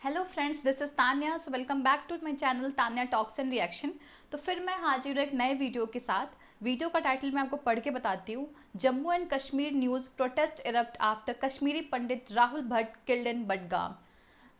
Hello friends, this is Tanya. So welcome back to my channel Tanya talks and reaction. तो फिर मैं हाजिर हूँ एक नए वीडियो के साथ। वीडियो का टाइटल मैं आपको पढ़ के बताती हूँ। Jammu and Kashmir news protest erupt after Kashmiri Pandit Rahul Bhatt killed in Budgam.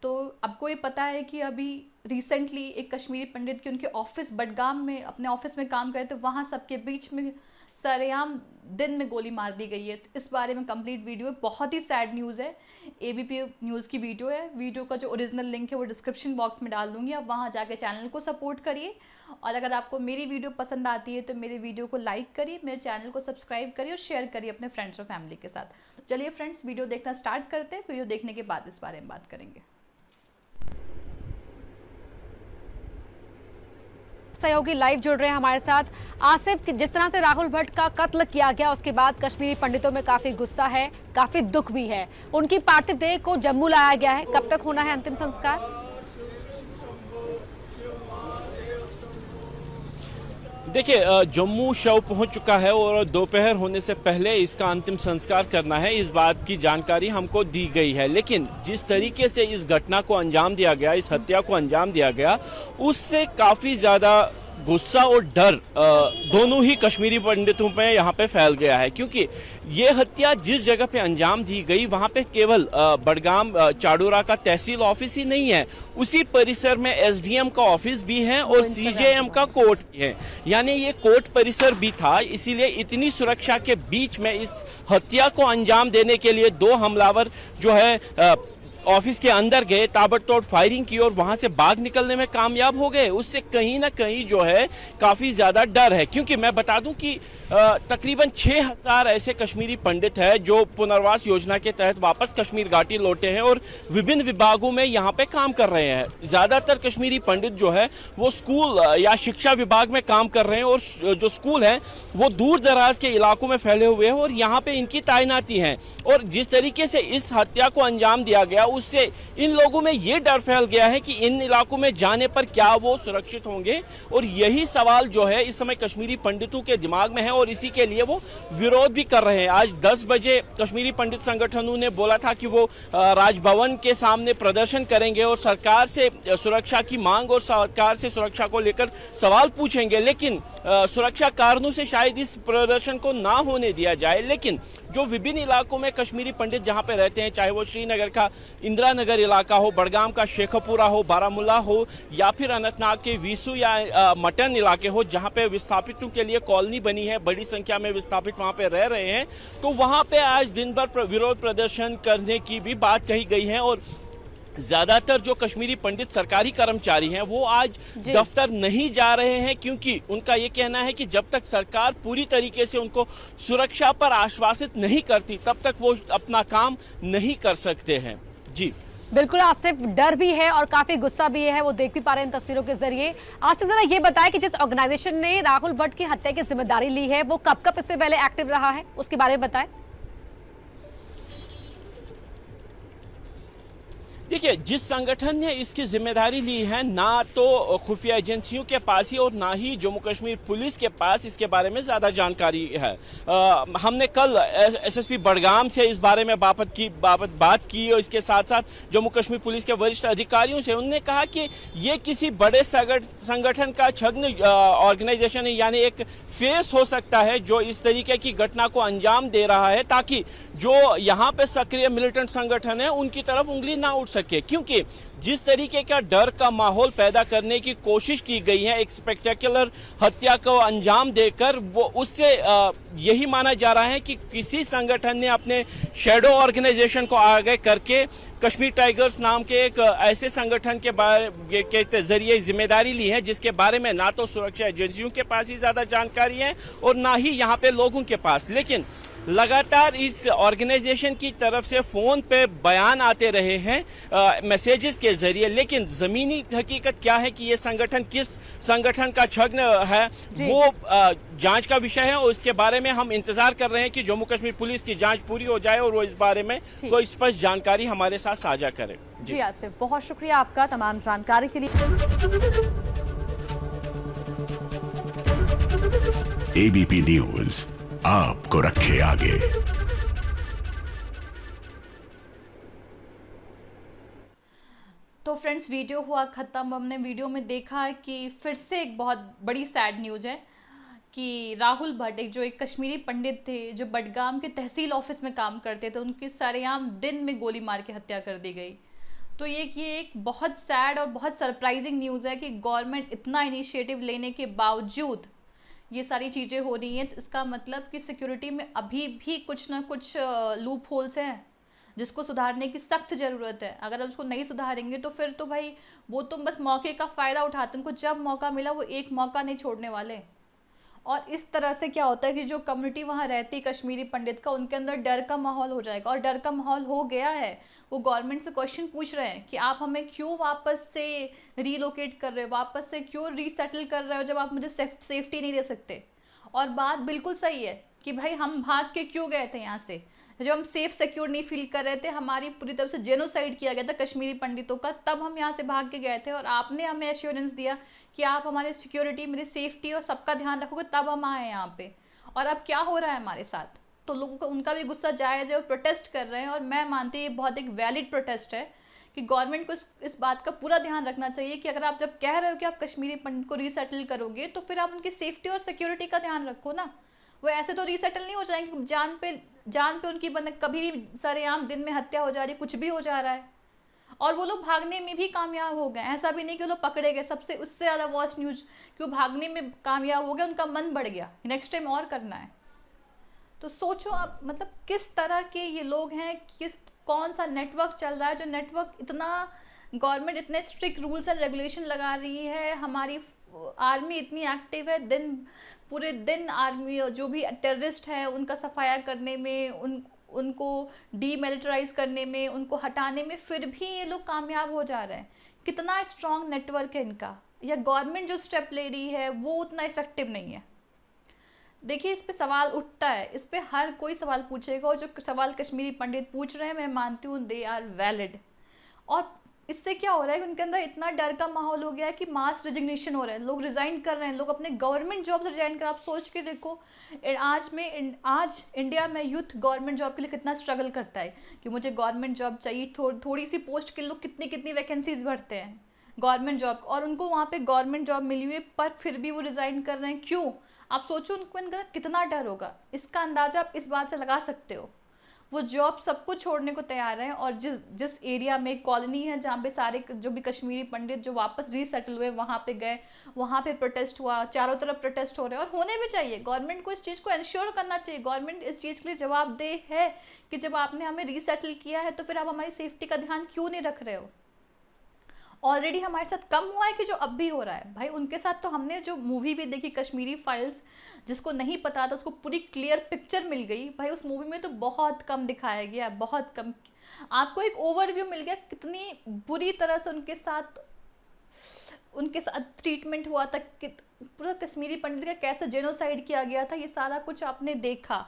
तो आपको ये पता है कि अभी रिसेंटली एक कश्मीरी पंडित की उनके ऑफिस बडगाम में अपने ऑफिस में काम करे, तो वहाँ सबके बीच में सरेआम दिन में गोली मार दी गई है। तो इस बारे में कंप्लीट वीडियो है, बहुत ही सैड न्यूज़ है। एबीपी न्यूज़ की वीडियो है। वीडियो का जो ओरिजिनल लिंक है वो डिस्क्रिप्शन बॉक्स में डाल दूंगी, आप वहाँ जाके चैनल को सपोर्ट करिए। और अगर आपको मेरी वीडियो पसंद आती है तो मेरे वीडियो को लाइक करिए, मेरे चैनल को सब्सक्राइब करिए और शेयर करिए अपने फ्रेंड्स और फैमिली के साथ। चलिए फ्रेंड्स, वीडियो देखना स्टार्ट करते हैं। वीडियो देखने के बाद इस बारे में बात करेंगे। सहयोगी लाइव जुड़ रहे हैं हमारे साथ। आसिफ, जिस तरह से राहुल भट्ट का कत्ल किया गया उसके बाद कश्मीरी पंडितों में काफी गुस्सा है, काफी दुख भी है। उनकी पार्थिव देह को जम्मू लाया गया है। कब तक होना है अंतिम संस्कार? देखिए, जम्मू शव पहुंच चुका है और दोपहर होने से पहले इसका अंतिम संस्कार करना है, इस बात की जानकारी हमको दी गई है। लेकिन जिस तरीके से इस घटना को अंजाम दिया गया, इस हत्या को अंजाम दिया गया, उससे काफ़ी ज़्यादा गुस्सा और डर दोनों ही कश्मीरी पंडितों में यहाँ पे फैल गया है। क्योंकि ये हत्या जिस जगह पे अंजाम दी गई वहाँ पे केवल बडगाम चाडोरा का तहसील ऑफिस ही नहीं है, उसी परिसर में एसडीएम का ऑफिस भी है और सीजेएम का कोर्ट भी है। यानी ये कोर्ट परिसर भी था, इसीलिए इतनी सुरक्षा के बीच में इस हत्या को अंजाम देने के लिए दो हमलावर जो है ऑफिस के अंदर गए, ताबड़तोड़ फायरिंग की और वहां से भाग निकलने में कामयाब हो गए। उससे कहीं ना कहीं जो है काफी ज्यादा डर है। क्योंकि मैं बता दूं कि तकरीबन 6000 ऐसे कश्मीरी पंडित हैं जो पुनर्वास योजना के तहत वापस कश्मीर घाटी लौटे हैं और विभिन्न विभागों में यहाँ पे काम कर रहे हैं। ज्यादातर कश्मीरी पंडित जो है वो स्कूल या शिक्षा विभाग में काम कर रहे हैं और जो स्कूल है वो दूर दराज के इलाकों में फैले हुए हैं और यहाँ पे इनकी तैनाती है। और जिस तरीके से इस हत्या को अंजाम दिया गया उससे इन लोगों में ये डर फैल गया है कि इन इलाकों में जाने पर क्या वो सुरक्षित होंगे। और यही सवाल जो है इस समय कश्मीरी पंडितों के दिमाग में है और इसी के लिए वो विरोध भी कर रहे हैं। आज 10 बजे कश्मीरी पंडित संगठनों ने बोला था कि वो राजभवन के सामने प्रदर्शन करेंगे और सरकार से सुरक्षा की मांग और सरकार से सुरक्षा को लेकर सवाल पूछेंगे। लेकिन सुरक्षा कारणों से शायद इस प्रदर्शन को ना होने दिया जाए। लेकिन जो विभिन्न इलाकों में कश्मीरी पंडित जहां पे रहते हैं, चाहे वो श्रीनगर का इंदिरा नगर इलाका हो, बडगाम का शेखपुरा हो, बारामूला हो या फिर अनंतनाग के वीसू या मटन इलाके हो, जहां पे विस्थापितों के लिए कॉलोनी बनी है, बड़ी संख्या में विस्थापित वहां पे रह रहे हैं, तो वहां पे आज दिन भर विरोध प्रदर्शन करने की भी बात कही गई है। और ज्यादातर जो कश्मीरी पंडित सरकारी कर्मचारी हैं वो आज दफ्तर नहीं जा रहे हैं, क्योंकि उनका ये कहना है कि जब तक सरकार पूरी तरीके से उनको सुरक्षा पर आश्वासित नहीं करती तब तक वो अपना काम नहीं कर सकते हैं। जी बिल्कुल आसिफ, डर भी है और काफी गुस्सा भी है, वो देख भी पा रहे हैं इन तस्वीरों के जरिए। आसिफ, जरा ये बताएं कि जिस ऑर्गेनाइजेशन ने राहुल भट्ट की हत्या की जिम्मेदारी ली है वो कब इससे पहले एक्टिव रहा है, उसके बारे में बताएं। देखिए, जिस संगठन ने इसकी जिम्मेदारी ली है ना तो खुफिया एजेंसियों के पास ही और ना ही जम्मू कश्मीर पुलिस के पास इसके बारे में ज़्यादा जानकारी है। हमने कल एसएसपी बडगाम से इस बारे में बात की और इसके साथ साथ जम्मू कश्मीर पुलिस के वरिष्ठ अधिकारियों से। उन्होंने कहा कि ये किसी बड़े संगठन का छद्म ऑर्गेनाइजेशन है, यानी एक फेस हो सकता है जो इस तरीके की घटना को अंजाम दे रहा है, ताकि जो यहाँ पे सक्रिय मिलिटेंट संगठन है उनकी तरफ उंगली ना उठ सके। क्योंकि जिस तरीके का डर का माहौल पैदा करने की कोशिश की गई है एक स्पेक्टेकुलर हत्या को अंजाम देकर, वो उससे यही माना जा रहा है कि किसी संगठन ने अपने शैडो ऑर्गेनाइजेशन को आगे करके कश्मीर टाइगर्स नाम के एक ऐसे संगठन के जरिए जिम्मेदारी ली है जिसके बारे में ना तो सुरक्षा एजेंसियों के पास ही ज्यादा जानकारी है और ना ही यहाँ पे लोगों के पास। लेकिन लगातार इस ऑर्गेनाइजेशन की तरफ से फोन पे बयान आते रहे हैं मैसेजेस के जरिए। लेकिन जमीनी हकीकत क्या है कि ये संगठन किस संगठन का छद्म है वो जांच का विषय है और इसके बारे में हम इंतजार कर रहे हैं कि जम्मू कश्मीर पुलिस की जांच पूरी हो जाए और वो इस बारे में कोई स्पष्ट जानकारी हमारे साथ साझा करे। जी आसिफ, बहुत शुक्रिया आपका तमाम जानकारी के लिए। एबीपी न्यूज आपको रखे आगे। तो फ्रेंड्स, वीडियो हुआ ख़त्म। हमने वीडियो में देखा कि फिर से एक बहुत बड़ी सैड न्यूज़ है कि राहुल भट्ट, जो एक कश्मीरी पंडित थे जो बडगाम के तहसील ऑफिस में काम करते थे, उनकी सरेआम दिन में गोली मार के हत्या कर दी गई। तो ये एक बहुत सैड और बहुत सरप्राइजिंग न्यूज़ है कि गवर्नमेंट इतना इनिशिएटिव लेने के बावजूद ये सारी चीज़ें हो रही हैं। तो इसका मतलब कि सिक्योरिटी में अभी भी कुछ ना कुछ लूप होल्स हैं जिसको सुधारने की सख्त ज़रूरत है। अगर हम उसको नहीं सुधारेंगे तो फिर तो भाई वो तो बस मौके का फ़ायदा उठाते हैं। उनको जब मौका मिला वो एक मौका नहीं छोड़ने वाले। और इस तरह से क्या होता है कि जो कम्युनिटी वहाँ रहती है कश्मीरी पंडित का, उनके अंदर डर का माहौल हो जाएगा। और डर का माहौल हो गया है। वो गवर्नमेंट से क्वेश्चन पूछ रहे हैं कि आप हमें क्यों वापस से रीलोकेट कर रहे हो, वापस से क्यों रीसेटल कर रहे हो जब आप मुझे सेफ्टी नहीं दे सकते। और बात बिल्कुल सही है कि भाई हम भाग के क्यों गए थे यहाँ से, जब हम सेफ सिक्योर नहीं फील कर रहे थे, हमारी पूरी तरह से जेनोसाइड किया गया था कश्मीरी पंडितों का, तब हम यहाँ से भाग के गए थे। और आपने हमें एश्योरेंस दिया कि आप हमारी सिक्योरिटी, मेरी सेफ्टी और सबका ध्यान रखोगे, तब हम आए यहाँ पे। और अब क्या हो रहा है हमारे साथ, तो लोगों का उनका भी गुस्सा जायज़ है, वो प्रोटेस्ट कर रहे हैं। और मैं मानती हूँ ये बहुत एक वैलिड प्रोटेस्ट है कि गवर्नमेंट को इस बात का पूरा ध्यान रखना चाहिए कि अगर आप जब कह रहे हो कि आप कश्मीरी पंडित को रीसेटल करोगे तो फिर आप उनकी सेफ्टी और सिक्योरिटी का ध्यान रखो ना। वो ऐसे तो रीसेटल नहीं हो जाएंगे, जान पे उनकी कभी भी सरेआम दिन में हत्या हो जा रही है, कुछ भी हो जा रहा है। और वो लोग भागने में भी कामयाब हो गए। ऐसा भी नहीं कि वो लोग पकड़े गए। सबसे उससे ज़्यादा वर्स्ट न्यूज़ कि वो भागने में कामयाब हो गए, उनका मन बढ़ गया, नेक्स्ट टाइम और करना है। तो सोचो आप, मतलब किस तरह के ये लोग हैं, कौन सा नेटवर्क चल रहा है, जो नेटवर्क इतना, गवर्नमेंट इतने स्ट्रिक्ट रूल्स एंड रेगुलेशन लगा रही है, हमारी आर्मी इतनी एक्टिव है, पूरे दिन आर्मी जो भी टेररिस्ट हैं उनका सफाया करने में, उनको डीमिलिटराइज करने में, उनको हटाने में, फिर भी ये लोग कामयाब हो जा रहे हैं। कितना स्ट्रॉन्ग नेटवर्क है इनका, या गवर्नमेंट जो स्टेप ले रही है वो उतना इफेक्टिव नहीं है। देखिए, इस पे सवाल उठता है, इस पे हर कोई सवाल पूछेगा। और जो सवाल कश्मीरी पंडित पूछ रहे हैं, मैं मानती हूँ दे आर वैलिड। और इससे क्या हो रहा है कि उनके अंदर इतना डर का माहौल हो गया है कि मास रेजिग्नेशन हो रहा है, लोग रिज़ाइन कर रहे हैं, लोग अपने गवर्नमेंट जॉब से रिज़ाइन कर। आप सोच के देखो, आज इंडिया में यूथ गवर्नमेंट जॉब के लिए कितना स्ट्रगल करता है कि मुझे गवर्नमेंट जॉब चाहिए। थोड़ी सी पोस्ट के लोग कितनी वैकेंसीज भरते हैं गवर्नमेंट जॉब, और उनको वहाँ पे गवर्नमेंट जॉब मिली हुई है, पर फिर भी वो रिज़ाइन कर रहे हैं। क्यों? आप सोचो उनको इनका कितना डर होगा। इसका अंदाज़ा आप इस बात से लगा सकते हो। वो जॉब सब कुछ छोड़ने को तैयार हैं। और जिस एरिया में कॉलोनी है जहाँ पे सारे जो भी कश्मीरी पंडित जो वापस रीसेटल हुए वहाँ पे गए, वहाँ पे प्रोटेस्ट हुआ, चारों तरफ प्रोटेस्ट हो रहे हैं। और होने भी चाहिए, गवर्नमेंट को इस चीज़ को इंश्योर करना चाहिए। गवर्नमेंट इस चीज़ के लिए जवाबदेह है कि जब आपने हमें रीसेटल किया है तो फिर आप हमारी सेफ्टी का ध्यान क्यों नहीं रख रहे हो। ऑलरेडी हमारे साथ कम हुआ है कि जो अब भी हो रहा है। भाई उनके साथ तो हमने जो मूवी भी देखी कश्मीरी फाइल्स, जिसको नहीं पता था उसको पूरी क्लियर पिक्चर मिल गई। भाई उस मूवी में तो बहुत कम दिखाया गया, बहुत कम। आपको एक ओवरव्यू मिल गया कितनी बुरी तरह से उनके साथ ट्रीटमेंट हुआ था, कि पूरा कश्मीरी पंडित का कैसे जेनोसाइड किया गया था, ये सारा कुछ आपने देखा।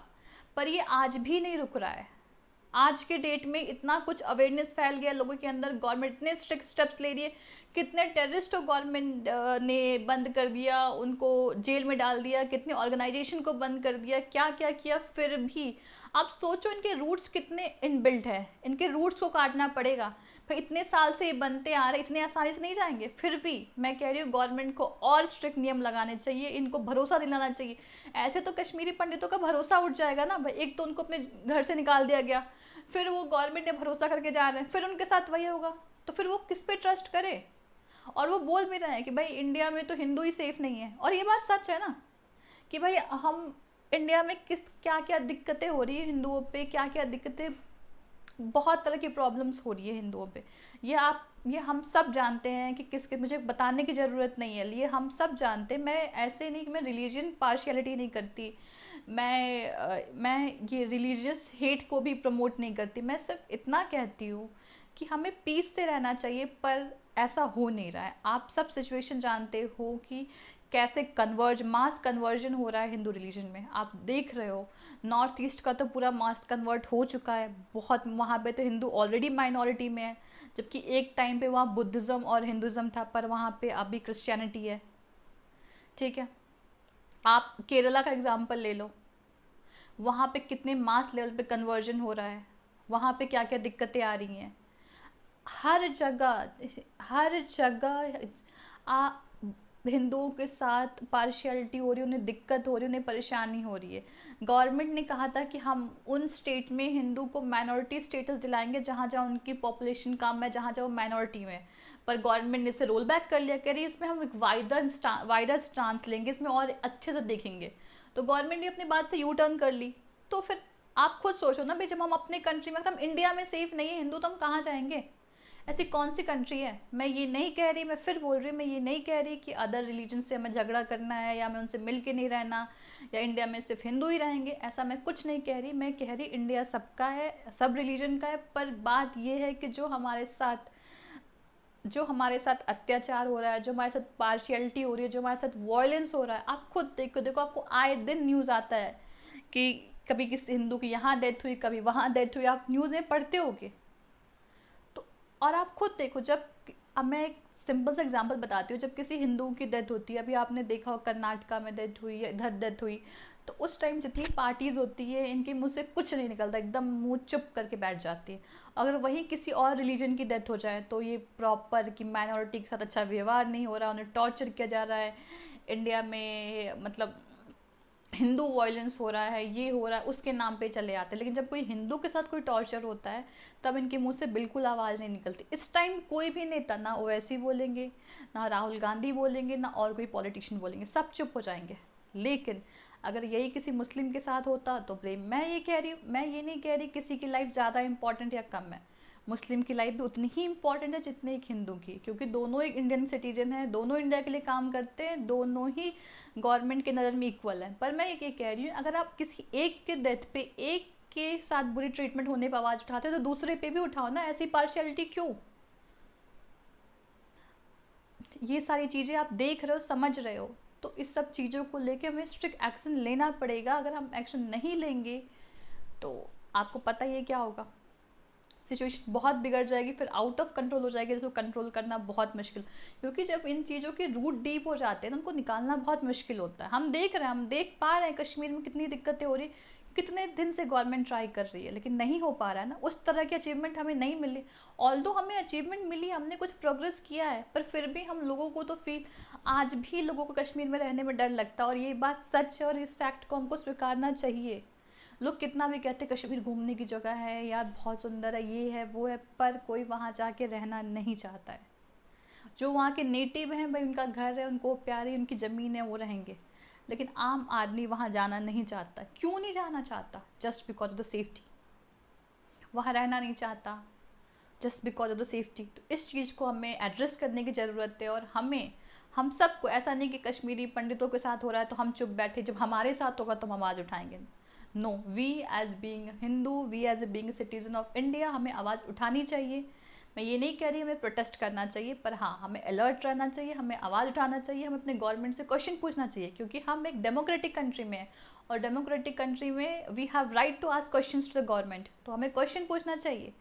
पर ये आज भी नहीं रुक रहा है। आज के डेट में इतना कुछ अवेयरनेस फैल गया लोगों के अंदर, गवर्नमेंट इतने स्ट्रिक्ट स्टेप्स ले रही है। कितने टेररिस्ट को गवर्नमेंट ने बंद कर दिया, उनको जेल में डाल दिया, कितने ऑर्गेनाइजेशन को बंद कर दिया, क्या क्या किया। फिर भी आप सोचो इनके रूट्स कितने इनबिल्ट है, इनके रूट्स को काटना पड़ेगा। भाई इतने साल से ये बनते आ रहे, इतने आसानी से नहीं जाएंगे। फिर भी मैं कह रही हूँ गवर्नमेंट को और स्ट्रिक्ट नियम लगाने चाहिए, इनको भरोसा दिलाना चाहिए। ऐसे तो कश्मीरी पंडितों का भरोसा उठ जाएगा ना। भाई एक तो उनको अपने घर से निकाल दिया गया, फिर वो गवर्नमेंट ने भरोसा करके जा रहे हैं, फिर उनके साथ वही होगा, तो फिर वो किस पे ट्रस्ट करे। और वो बोल भी रहे हैं कि भाई इंडिया में तो हिंदू ही सेफ नहीं है। और ये बात सच है ना कि भाई हम इंडिया में क्या क्या दिक्कतें हो रही है हिंदुओं पे, क्या क्या दिक्कतें, बहुत तरह की प्रॉब्लम्स हो रही है हिंदुओं पे। ये हम सब जानते हैं कि मुझे बताने की ज़रूरत नहीं है, ये हम सब जानते हैं। मैं ऐसे नहीं कि मैं रिलीजन पार्शियलिटी नहीं करती, मैं ये रिलीजियस हेट को भी प्रमोट नहीं करती। मैं सिर्फ इतना कहती हूँ कि हमें पीस से रहना चाहिए, पर ऐसा हो नहीं रहा है। आप सब सिचुएशन जानते हो कि कैसे मास कन्वर्जन हो रहा है हिंदू रिलीजन में। आप देख रहे हो नॉर्थ ईस्ट का तो पूरा मास कन्वर्ट हो चुका है बहुत। वहाँ पे तो हिंदू ऑलरेडी माइनॉरिटी में है, जबकि एक टाइम पे वहाँ बुद्धिज़्म और हिंदुज़्म था, पर वहाँ पे अभी क्रिश्चियनिटी है। ठीक है, आप केरला का एग्जाम्पल ले लो, वहाँ पे कितने मास लेवल पे कन्वर्जन हो रहा है, वहाँ पे क्या क्या दिक्कतें आ रही हैं। हर जगह हिंदुओं के साथ पार्शियलिटी हो रही है, उन्हें दिक्कत हो रही है, उन्हें परेशानी हो रही है। गवर्नमेंट ने कहा था कि हम उन स्टेट में हिंदू को माइनॉरिटी स्टेटस दिलाएंगे जहाँ जहाँ उनकी पॉपुलेशन कम है, जहाँ जहाँ वो माइनॉरिटी में है। पर गवर्नमेंट ने इसे रोल बैक कर लिया, कह रही इसमें हम एक वाइडर स्टांस लेंगे, इसमें और अच्छे से देखेंगे। तो गवर्नमेंट ने अपनी बात से यू टर्न कर ली। तो फिर आप खुद सोचो ना भाई, जब हम अपने कंट्री में, हम इंडिया में सेफ नहीं है हिंदू, तो हम कहाँ जाएंगे? ऐसी कौन सी कंट्री है? मैं ये नहीं कह रही, मैं फिर बोल रही हूँ, मैं ये नहीं कह रही कि अदर रिलीजन से हमें झगड़ा करना है या हमें उनसे मिल के नहीं रहना या इंडिया में सिर्फ हिंदू ही रहेंगे, ऐसा मैं कुछ नहीं कह रही। मैं कह रही इंडिया सबका है, सब रिलीजन का है। पर बात ये है कि जो हमारे साथ अत्याचार हो रहा है, जो हमारे साथ पार्शियलिटी हो रही है, जो हमारे साथ वायलेंस हो रहा है, आप खुद देखो आपको आए दिन न्यूज़ आता है कि कभी किसी हिंदू की यहाँ डेथ हुई, कभी वहाँ डेथ हुई, आप न्यूज़ में पढ़ते होगे। तो और आप खुद देखो, जब अब मैं एक सिंपल सा एग्जांपल बताती हूँ, जब किसी हिंदू की डेथ होती है, अभी आपने देखा हो कर्नाटका में डेथ हुई, इधर डेथ हुई, तो उस टाइम जितनी पार्टीज़ होती है, इनके मुंह से कुछ नहीं निकलता, एकदम मुंह चुप करके बैठ जाती है। अगर वहीं किसी और रिलीजन की डेथ हो जाए तो ये प्रॉपर कि माइनॉरिटी के साथ अच्छा व्यवहार नहीं हो रहा, उन्हें टॉर्चर किया जा रहा है इंडिया में, मतलब हिंदू वायलेंस हो रहा है, ये हो रहा है, उसके नाम पे चले आते हैं। लेकिन जब कोई हिंदू के साथ कोई टॉर्चर होता है तब इनके मुंह से बिल्कुल आवाज़ नहीं निकलती। इस टाइम कोई भी नेता, ना ओवैसी बोलेंगे, ना राहुल गांधी बोलेंगे, ना और कोई पॉलिटिशियन बोलेंगे, सब चुप हो जाएंगे। लेकिन अगर यही किसी मुस्लिम के साथ होता तो ब्लेम मैं ये नहीं कह रही किसी की लाइफ ज़्यादा इंपॉर्टेंट या कम है। मुस्लिम की लाइफ भी उतनी ही इम्पॉर्टेंट है जितनी एक हिंदू की, क्योंकि दोनों एक इंडियन सिटीजन हैं, दोनों इंडिया के लिए काम करते हैं, दोनों ही गवर्नमेंट के नज़र में इक्वल है। पर मैं ये कह रही हूँ, अगर आप किसी एक के डेथ पे, एक के साथ बुरी ट्रीटमेंट होने पर आवाज़ उठाते हो तो दूसरे पे भी उठाओ ना। ऐसी पार्शियलिटी क्यों? ये सारी चीज़ें आप देख रहे हो, समझ रहे हो, तो इस सब चीज़ों को लेके हमें स्ट्रिक्ट एक्शन लेना पड़ेगा। अगर हम एक्शन नहीं लेंगे तो आपको पता ही है क्या होगा, सिचुएशन बहुत बिगड़ जाएगी, फिर आउट ऑफ कंट्रोल हो जाएगी, जिसको कंट्रोल करना बहुत मुश्किल। क्योंकि जब इन चीज़ों के रूट डीप हो जाते हैं ना, उनको निकालना बहुत मुश्किल होता है। हम देख पा रहे हैं कश्मीर में कितनी दिक्कतें हो रही, कितने दिन से गवर्नमेंट ट्राई कर रही है, लेकिन नहीं हो पा रहा है ना। उस तरह की अचीवमेंट हमें नहीं मिली। ऑल्दो हमें अचीवमेंट मिली, हमने कुछ प्रोग्रेस किया है, पर फिर भी हम लोगों को तो फील, आज भी लोगों को कश्मीर में रहने में डर लगता है। और ये बात सच है और इस फैक्ट को हमको स्वीकारना चाहिए। लोग कितना भी कहते हैं कश्मीर घूमने की जगह है यार, बहुत सुंदर है, ये है वो है, पर कोई वहाँ जाके रहना नहीं चाहता है। जो वहाँ के नेटिव हैं भाई, उनका घर है, उनको प्यारी उनकी ज़मीन है, वो रहेंगे। लेकिन आम आदमी वहाँ जाना नहीं चाहता। क्यों नहीं जाना चाहता? Just because of the safety. वहाँ रहना नहीं चाहता just because of the safety. तो इस चीज़ को हमें एड्रेस करने की ज़रूरत है। और हम सबको, ऐसा नहीं कि कश्मीरी पंडितों के साथ हो रहा है तो हम चुप बैठे, जब हमारे साथ होगा तो हम आवाज़ उठाएंगे। No, we as being Hindu, we as a being citizen of India, हमें आवाज़ उठानी चाहिए। मैं ये नहीं कह रही हमें प्रोटेस्ट करना चाहिए, पर हाँ, हमें अलर्ट रहना चाहिए, हमें आवाज़ उठाना चाहिए, हमें अपने गवर्नमेंट से क्वेश्चन पूछना चाहिए, क्योंकि हम एक डेमोक्रेटिक कंट्री में हैं और डेमोक्रेटिक कंट्री में we have right to ask questions to the government. तो हमें क्वेश्चन पूछना चाहिए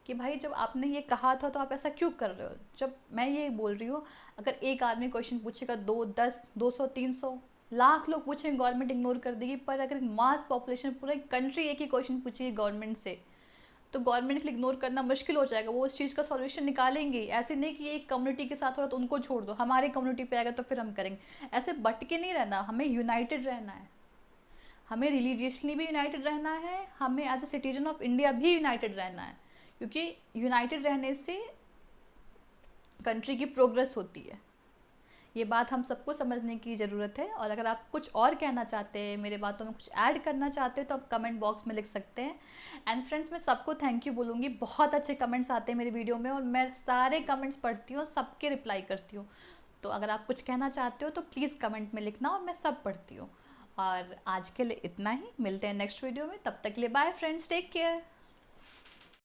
कि भाई जब आपने ये कहा था तो आप ऐसा क्यों कर रहे हो। जब मैं ये बोल रही हूँ, अगर एक आदमी क्वेश्चन पूछेगा, 2, 10, 200, 300, लाख लोग पूछेंगे, गवर्नमेंट इग्नोर कर देगी। पर अगर मास पॉपुलेशन, पूरी कंट्री एक ही क्वेश्चन पूछेगी गवर्नमेंट से, तो गवर्नमेंट के लिए इग्नोर करना मुश्किल हो जाएगा। वो उस चीज़ का सॉल्यूशन निकालेंगे। ऐसे नहीं कि एक कम्युनिटी के साथ हो रहा तो उनको छोड़ दो, हमारे कम्युनिटी पे आएगा तो फिर हम करेंगे। ऐसे बट के नहीं रहना, हमें यूनाइटेड रहना है। हमें रिलीजियसली भी यूनाइटेड रहना है, हमें as a citizen of India भी यूनाइटेड रहना है, क्योंकि यूनाइटेड रहने से कंट्री की प्रोग्रेस होती है। ये बात हम सबको समझने की ज़रूरत है। और अगर आप कुछ और कहना चाहते हैं, मेरे बातों में कुछ ऐड करना चाहते हैं, तो आप कमेंट बॉक्स में लिख सकते हैं। एंड फ्रेंड्स, मैं सबको थैंक यू बोलूँगी। बहुत अच्छे कमेंट्स आते हैं मेरे वीडियो में और मैं सारे कमेंट्स पढ़ती हूँ, सबके रिप्लाई करती हूँ। तो अगर आप कुछ कहना चाहते हो तो प्लीज़ कमेंट में लिखना और मैं सब पढ़ती हूँ। और आज के लिए इतना ही, मिलते हैं नेक्स्ट वीडियो में। तब तक के लिए बाय फ्रेंड्स, टेक केयर।